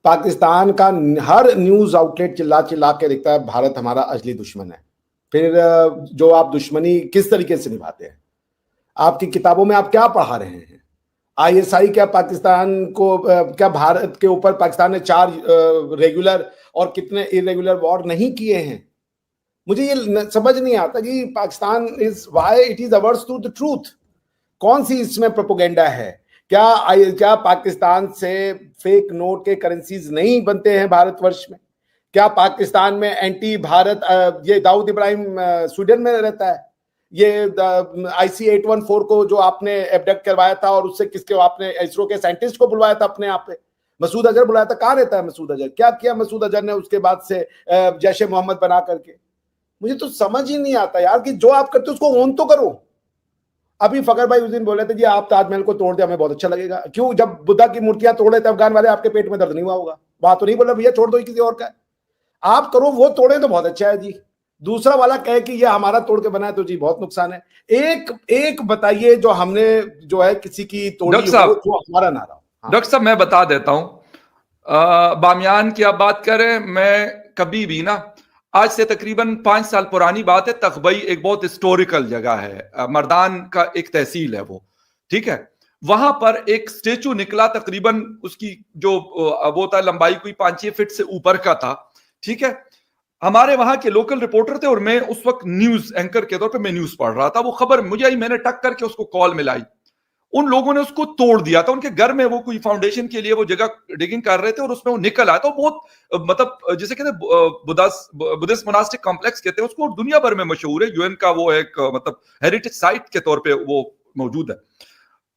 पाकिस्तान का हर news outlet चिल्ला चिल्ला के दिखता है भारत हमारा असली दुश्मन है। फिर जो आप दुश्मनी किस तरीके से निभाते हैं? आपकी किताबों में आप क्या पढ़ा रहे हैं? आईएसआई क्या पाकिस्तान को क्या भारत के ऊपर पाकिस्तान ने 4 रेगुलर और कितने इरेगुलर वॉर नहीं किए हैं? मुझे ये समझ नहीं आता कि Pakistan is why it is ours to the truth. कौन सी इसमें प्रोपोगेंडा है? क्या पाकिस्तान से फेक नोट के करेंसीज नहीं बनते हैं भारतवर्ष में? क्या पाकिस्तान में एंटी भारत ये दाऊद इब्राहिम स्वीडन में रहता है? ये IC-814 को जो आपने एबडक्ट करवाया था और उससे किसके आपने इसरो के साइंटिस्ट को बुलवाया था अपने आप पे, मसूद अजहर बुलाया था। कहाँ रहता है मसूद अजहर? क्या किया मसूद अजहर ने उसके बाद से जैश ए मोहम्मद बना करके? मुझे तो समझ ही नहीं आता यार कि जो आप करते हो उसको ओन तो करो। अभी फकर भाई उस दिन बोले थे जी आप ताजमहल को तोड़ दिया हमें बहुत अच्छा लगेगा। क्यों? जब बुद्धा की मूर्तियां तोड़ लेते अफगान वाले आपके पेट में दर्द नहीं हुआ होगा? बात तो नहीं बोला भैया छोड़ दो किसी और का, आप करो, वो तोड़े तो बहुत अच्छा है जी। दूसरा वाला कहे कि ये हमारा तोड़ के बना है तो जी बहुत नुकसान है। एक बताइए जो हमने जो है किसी की तोड़ी हो जो हमारा ना रहा। हाँ। डॉक्टर साहब मैं बता देता हूं, बामियान की आप बात करें, मैं कभी भी ना, आज से तकरीबन 5 साल पुरानी बात है, तखबई एक बहुत हिस्टोरिकल जगह है, मर्दान का एक तहसील है वो, ठीक है। वहां पर एक स्टेचू निकला, तकरीबन उसकी जो वो था लंबाई कोई 5-6 फीट से ऊपर का था, ठीक है। हमारे वहां के लोकल रिपोर्टर थे और मैं उस वक्त न्यूज एंकर के तौर पे मैं न्यूज पढ़ रहा था। वो खबर मुझे आई, मैंने टक करके उसको कॉल मिलाई। उन लोगों ने उसको तोड़ दिया था। उनके घर में वो कोई फाउंडेशन के लिए वो जगह डिगिंग कर रहे थे और उसमें वो निकल आया। तो बहुत मतलब जिसे कहते हैं बुद्धिस्ट मोनास्टिक कॉम्प्लेक्स कहते हैं उसको, दुनिया भर में मशहूर है, यूएन का वो एक मतलब हेरिटेज साइट के तौर पे वो मौजूद है।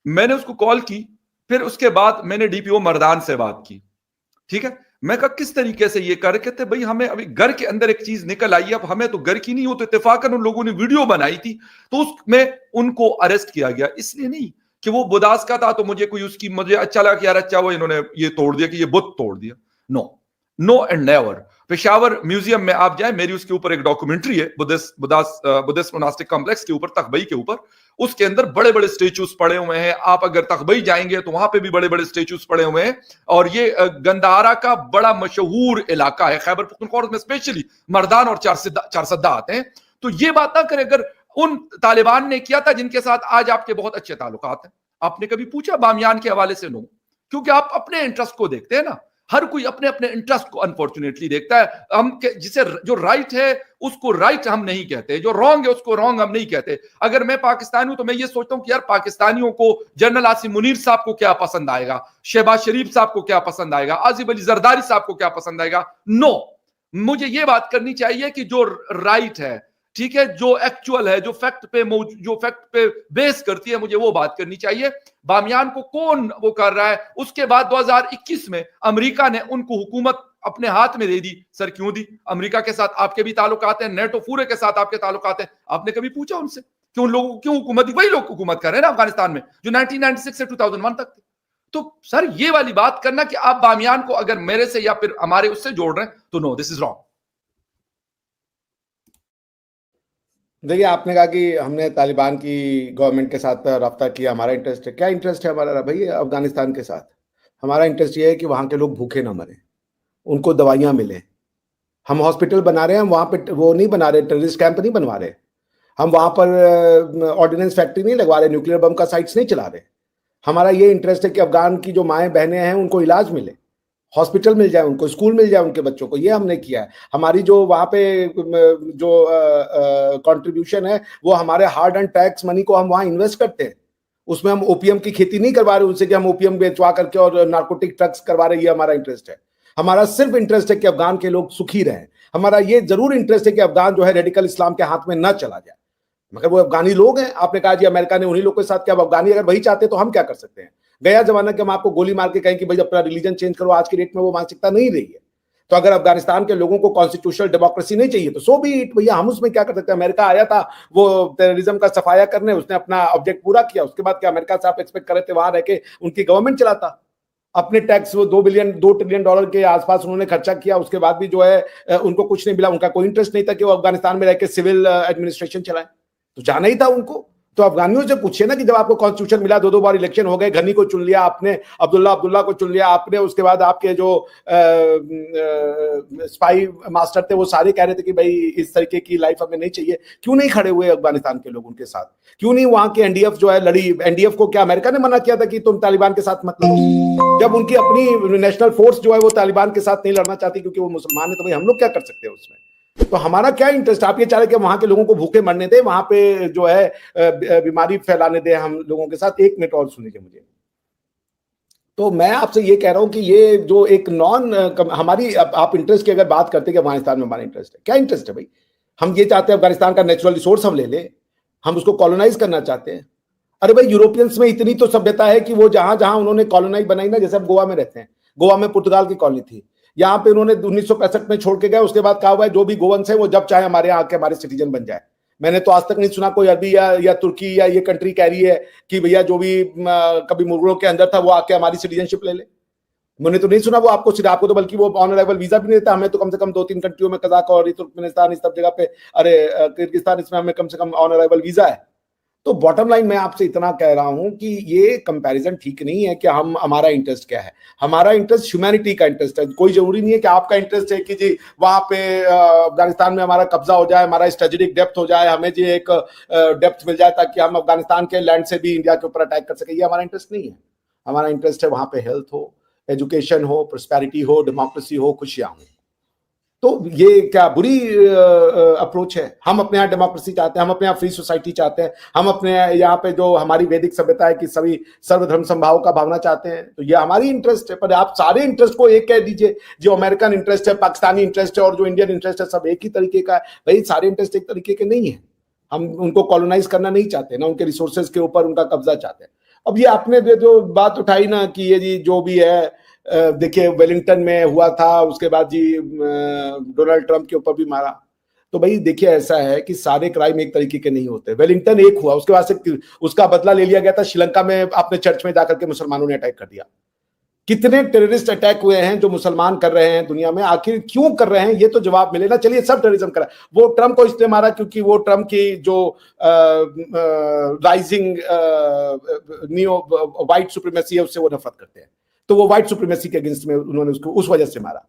मैंने उसको कॉल की, फिर उसके बाद मैंने डीपीओ मर्दान से बात की, ठीक है। मैं कहा किस तरीके से ये कर, कहते भाई हमें अभी घर के अंदर एक चीज निकल आई, अब हमें तो घर की नहीं हो, तो इत्तेफाकन उन लोगों ने वीडियो बनाई थी तो उसमें उनको अरेस्ट किया गया। इसलिए नहीं कि वो बुदास का था तो मुझे कोई उसकी मुझे अच्छा लगा कि यार अच्छा वो इन्होंने ये तोड़ दिया कि ये बुत तोड़ दिया। No, no and never. Peshawar museum में आप जाए, मेरी उसके ऊपर एक डॉक्यूमेंट्री है बुद्धिस्ट मोनास्टिक कॉम्प्लेक्स के ऊपर, तखबई के ऊपर। उसके अंदर बड़े बड़े स्टेचूज पड़े हुए हैं। आप अगर तखबई जाएंगे तो वहां पे भी बड़े बड़े स्टेचूज पड़े हुए हैं। और ये गंदारा का बड़ा मशहूर इलाका है, खैबर पख्तूनख्वा में स्पेशली मर्दान और चारसद्दा आते हैं। तो ये बात ना करें, अगर उन तालिबान ने किया था जिनके साथ आज आपके बहुत अच्छे ताल्लुकात हैं, आपने कभी पूछा बामियान के हवाले से? नो, क्योंकि आप अपने इंटरेस्ट को देखते हैं ना। हर कोई अपने अपने इंटरेस्ट को अनफॉर्चुनेटली देखता है। हम जिसे जो राइट है उसको राइट हम नहीं कहते, जो रॉन्ग है उसको रॉन्ग हम नहीं कहते। अगर मैं पाकिस्तानी हूं तो मैं ये सोचता हूं कि यार पाकिस्तानियों को जनरल आसिम मुनीर साहब को क्या पसंद आएगा, शहबाज शरीफ साहब को क्या पसंद आएगा, आसिफ अली जरदारी साहब को क्या पसंद आएगा? नो, मुझे ये बात करनी चाहिए कि जो राइट है, ठीक है, जो एक्चुअल है, जो फैक्ट पे बेस करती है, मुझे वो बात करनी चाहिए। बामियान को कौन वो कर रहा है? उसके बाद 2021 में अमेरिका ने उनको हुकूमत अपने हाथ में दे दी। सर क्यों दी? अमेरिका के साथ आपके भी ताल्लुकात हैं, नेटो पूरे के साथ आपके ताल्लुकात हैं। आपने कभी पूछा उनसे कि उन लोगों को क्यों हुकूमत दी? वही लोग हुकूमत कर रहे हैं ना अफगानिस्तान में जो 1996 से 2001 तक थे। तो सर ये वाली बात करना कि आप बामियान को अगर मेरे से या फिर हमारे उससे जोड़ रहे हैं तो नो, दिस इज रॉन्ग। देखिए आपने कहा कि हमने तालिबान की गवर्नमेंट के साथ रब्ता किया, हमारा इंटरेस्ट है। क्या इंटरेस्ट है हमारा भाई अफगानिस्तान के साथ? हमारा इंटरेस्ट ये है कि वहाँ के लोग भूखे ना मरे, उनको दवाइयाँ मिले। हम हॉस्पिटल बना रहे हैं, हम वहाँ पे वो नहीं बना रहे, टेररिस्ट कैंप नहीं बनवा रहे, हम वहाँ पर ऑर्डिनेंस फैक्ट्री नहीं लगवा रहे, न्यूक्लियर बम का साइट्स नहीं चला रहे। हमारा ये इंटरेस्ट है कि अफगान की जो माएँ बहनें हैं उनको इलाज मिले, हॉस्पिटल मिल जाए, उनको स्कूल मिल जाए उनके बच्चों को। ये हमने किया है। हमारी जो वहाँ पे जो कंट्रीब्यूशन है वो हमारे हार्ड एंड टैक्स मनी को हम वहाँ इन्वेस्ट करते हैं। उसमें हम ओपीएम की खेती नहीं करवा रहे उनसे कि हम ओपीएम बेचवा करके और नार्कोटिक ड्रग्स करवा रहे, ये हमारा इंटरेस्ट है। हमारा सिर्फ इंटरेस्ट है कि अफगान के लोग सुखी रहें। हमारा ये जरूर इंटरेस्ट है कि अफगान जो है रेडिकल इस्लाम के हाथ में न चला जाए, मगर वो अफगानी लोग हैं। आपने कहा जी अमेरिका ने उन्हीं लोग के साथ, क्या अफगानी अगर वही चाहते तो हम क्या कर सकते हैं? गया जमाना कि हम आपको गोली मार के कहें कि भाई अपना रिलीजन चेंज करो, आज के डेट में वो मानसिकता नहीं रही है। तो अगर अफगानिस्तान के लोगों को कॉन्स्टिट्यूशनल डेमोक्रेसी नहीं चाहिए तो सो भी इट, भैया हम उसमें क्या कर सकते हैं? अमेरिका आया था वो टेररिज्म का सफाया करने, उसने अपना ऑब्जेक्ट पूरा किया। उसके बाद क्या अमेरिका से आप एक्सपेक्ट कर रहे थे वहां रह के उनकी गवर्नमेंट चलाता? अपने टैक्स वो $2 ट्रिलियन के आसपास उन्होंने खर्चा किया, उसके बाद भी जो है उनको कुछ नहीं मिला। उनका कोई इंटरेस्ट नहीं था कि वो अफगानिस्तान में रह के सिविल एडमिनिस्ट्रेशन चलाए, तो जाना ही था उनको। तो अफगानियों से पूछिए ना कि जब आपको कॉन्स्टिट्यूशन मिला, 2 बार इलेक्शन हो गए, घनी को चुन लिया आपने, अब्दुल्ला को चुन लिया आपने, उसके बाद आपके जो स्पाई मास्टर थे वो सारे कह रहे थे कि भाई इस तरीके की लाइफ हमें नहीं चाहिए। क्यों नहीं खड़े हुए अफगानिस्तान के लोग उनके साथ? क्यों नहीं वहां की एनडीएफ जो है लड़ी? एनडीएफ को क्या अमेरिका ने मना किया था कि तुम तालिबान के साथ मत लड़ो? जब उनकी अपनी नेशनल फोर्स जो है वो तालिबान के साथ नहीं लड़ना चाहती क्योंकि वो मुसलमान है, तो भाई हम लोग क्या कर सकते हैं उसमें? तो हमारा क्या इंटरेस्ट? आप ये चाह रहे कि वहां के लोगों को भूखे मरने दे, वहां पे जो है बीमारी फैलाने दे हम लोगों के साथ? 1 मिनट और सुनिए मुझे। तो मैं आपसे ये कह रहा हूं कि ये जो एक हमारी आप इंटरेस्ट की अगर बात करते हैं कि अफगानिस्तान में हमारा इंटरेस्ट है, क्या इंटरेस्ट है भाई? हम ये चाहते हैं अफगानिस्तान का नेचुरल रिसोर्स हम ले लें, हम उसको कॉलोनाइज करना चाहते हैं। अरे भाई, यूरोपियंस में इतनी तो सभ्यता है कि वो जहां जहां उन्होंने कॉलोनाइज बनाई ना, जैसे अब गोवा में रहते हैं, गोवा में पुर्तगाल की कॉलोनी थी, यहाँ पे उन्होंने 1965 में छोड़ के गए। उसके बाद कहा हुआ है जो भी गोवंश है वो जब चाहे हमारे यहाँ आके हमारे सिटीजन बन जाए। मैंने तो आज तक नहीं सुना कोई अरबी या तुर्की या ये कंट्री कह रही है कि भैया जो भी कभी मुगलों के अंदर था वो आके हमारी सिटीजनशिप ले ले। मैंने तो नहीं सुना वो आपको तो बल्कि वो ऑन अराइवल वीजा भी नहीं देता। हमें तो कम से कम 2-3 कंट्रियों में, कजाक और तुर्कमेनिस्तान, इस सब जगह पे, अरे किर्गिस्तान, इसमें हमें कम से कम ऑन अराइवल वीजा है। तो बॉटम लाइन मैं आपसे इतना कह रहा हूं कि ये कंपैरिजन ठीक नहीं है कि हमारा इंटरेस्ट क्या है। हमारा इंटरेस्ट ह्यूमैनिटी का इंटरेस्ट है। कोई जरूरी नहीं है कि आपका इंटरेस्ट है कि जी वहां पे अफगानिस्तान में हमारा कब्जा हो जाए, हमारा स्ट्रेटेजिक डेप्थ हो जाए, हमें जी एक डेप्थ मिल जाए ताकि हम अफगानिस्तान के लैंड से भी इंडिया के ऊपर अटैक कर सके। ये हमारा इंटरेस्ट नहीं है। हमारा इंटरेस्ट है वहां पे हेल्थ हो, एजुकेशन हो, प्रोस्पेरिटी हो, डेमोक्रेसी हो, खुशियां हो। तो ये क्या बुरी अप्रोच है? हम अपने यहाँ डेमोक्रेसी चाहते हैं, हम अपने यहाँ फ्री सोसाइटी चाहते हैं, हम अपने यहाँ पे जो हमारी वैदिक सभ्यता है कि सभी सर्वधर्म संभाव का भावना चाहते हैं। तो ये हमारी इंटरेस्ट है। पर आप सारे इंटरेस्ट को एक कह दीजिए, जो अमेरिकन इंटरेस्ट है, पाकिस्तानी इंटरेस्ट है और जो इंडियन इंटरेस्ट है, सब एक ही तरीके का है। भाई सारे इंटरेस्ट एक तरीके के नहीं है। हम उनको कॉलोनाइज करना नहीं चाहते, ना उनके रिसोर्सेज के ऊपर उनका कब्जा चाहते हैं। अब ये आपने जो बात उठाई ना कि ये जी जो भी है, देखिए वेलिंगटन में हुआ था, उसके बाद जी डोनाल्ड ट्रंप के ऊपर भी मारा। तो भाई देखिए ऐसा है कि सारे क्राइम एक तरीके के नहीं होते। वेलिंगटन एक हुआ, उसके बाद से उसका बदला ले लिया गया था। श्रीलंका में अपने चर्च में जाकर के मुसलमानों ने अटैक कर दिया। कितने टेररिस्ट अटैक हुए हैं जो मुसलमान कर रहे हैं दुनिया में? आखिर क्यों कर रहे हैं? ये तो जवाब मिले ना। चलिए सब टेररिज्म कर रहा है, वो ट्रंप को इसलिए मारा क्योंकि वो ट्रंप की जो राइजिंग नियो व्हाइट सुप्रीमेसी है उससे वो नफरत करते हैं। तो वो व्हाइट सुप्रीमेसी के अगेंस्ट में उन्होंने उसको उस वजह से मारा।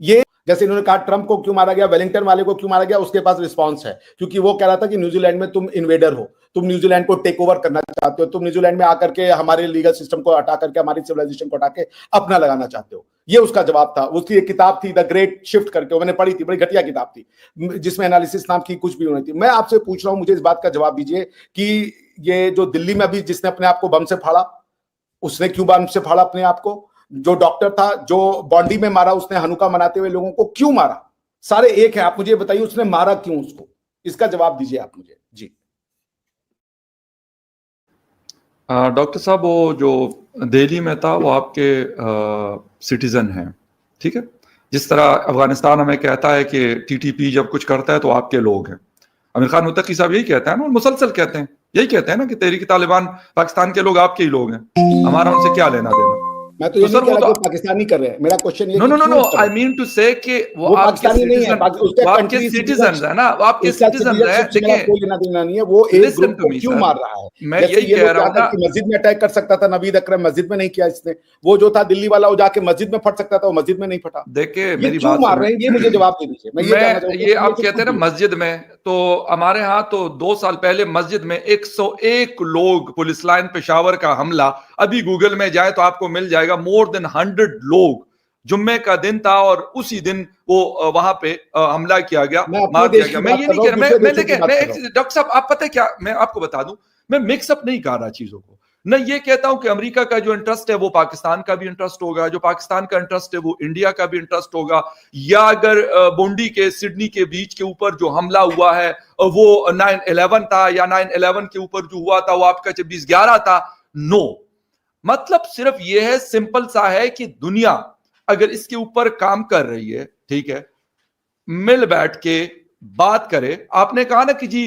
ये जैसे इन्होंने कहा ट्रंप को क्यों मारा गया, वेलिंगटन वाले को क्यों मारा गया, उसके पास रिस्पांस है क्योंकि वो कह रहा था कि न्यूजीलैंड में तुम इन्वेडर हो, तुम न्यूजीलैंड को टेक ओवर करना चाहते हो, तुम न्यूजीलैंड में आकर के हमारे लीगल सिस्टम को हटा करके, हमारी सिविलाइजेशन को हटा के अपना लगाना चाहते हो। ये उसका जवाब था। उसकी एक किताब थी द ग्रेट शिफ्ट करके, मैंने पढ़ी थी, बड़ी घटिया किताब थी जिसमें एनालिसिस नाम की कुछ भी नहीं थी। मैं आपसे पूछ रहा हूं, मुझे इस बात का जवाब दीजिए कि ये जो दिल्ली में अभी जिसने अपने आप को बम से फाड़ा, उसने क्यों बम से फाड़ा अपने आप को? जो डॉक्टर था जो बॉन्डी में मारा, उसने हनुका मनाते हुए लोगों को क्यों मारा? सारे एक है। आप मुझे बताइए उसने मारा क्यों उसको? इसका जवाब दीजिए आप मुझे जी। डॉक्टर साहब, वो जो दिल्ली में था वो आपके सिटीजन हैं, ठीक है? जिस तरह अफगानिस्तान हमें कहता है कि टीटीपी जब कुछ करता है तो आपके लोग हैं। आमिर खान मुत्तकी साहब यही कहते हैं ना, मुसलसल कहते हैं, यही कहते हैं ना कि तहरीक तालिबान पाकिस्तान के लोग आपके ही लोग हैं, हमारा उनसे क्या लेना देना। मैं तो ये नहीं कह रहा कि पाकिस्तानी कर रहे हैं। मेरा क्वेश्चन ये नो, आई मीन टू से कि वो आपके सिटीजन, वो आपके सिटीजन है ना, वो आपके सिटीजन है। देखिए कोई लेना देना नहीं है, वो एक ग्रुप को क्यों मार रहा है? मैं यही कह रहा हूं ना, मस्जिद में अटैक कर सकता था नवीद अकरम, मस्जिद में नहीं किया इसने। वो जो था दिल्ली वाला, वो जाके मस्जिद में फट सकता था, वो मस्जिद में नहीं फटा। देखिए मेरी बात मार रहे हैं, ये मुझे जवाब दे दीजिए। मैं ये आप कहते हैं ना मस्जिद में, तो हमारे यहाँ तो 2 साल पहले मस्जिद में 101 लोग, पुलिस लाइन पेशावर का हमला, अभी गूगल में जाए तो आपको मिल जाएगा, मोर देन 100 लोग। जुम्मे का दिन था और उसी दिन वो वहां पे हमला किया गया, मार दिया गया। मैं ये नहीं कह रहा, मैं देखिए, मैं डॉक्टर साहब आप पता है क्या, मैं आपको बता दूं, मैं मिक्सअप नहीं कर रहा चीजों को। मैं ये कहता हूं कि अमेरिका का जो इंटरेस्ट है वो पाकिस्तान का भी इंटरेस्ट होगा, जो पाकिस्तान का इंटरेस्ट है वो इंडिया का भी इंटरेस्ट होगा। या अगर बोंडी के सिडनी के बीच के ऊपर जो हमला हुआ है वो 9/11 था, या 9/11 के ऊपर जो हुआ था वो आपका 26/11 था, नो। मतलब सिर्फ ये है, सिंपल सा है कि दुनिया अगर इसके ऊपर काम कर रही है, ठीक है, मिल बैठ के बात करे। आपने कहा ना कि जी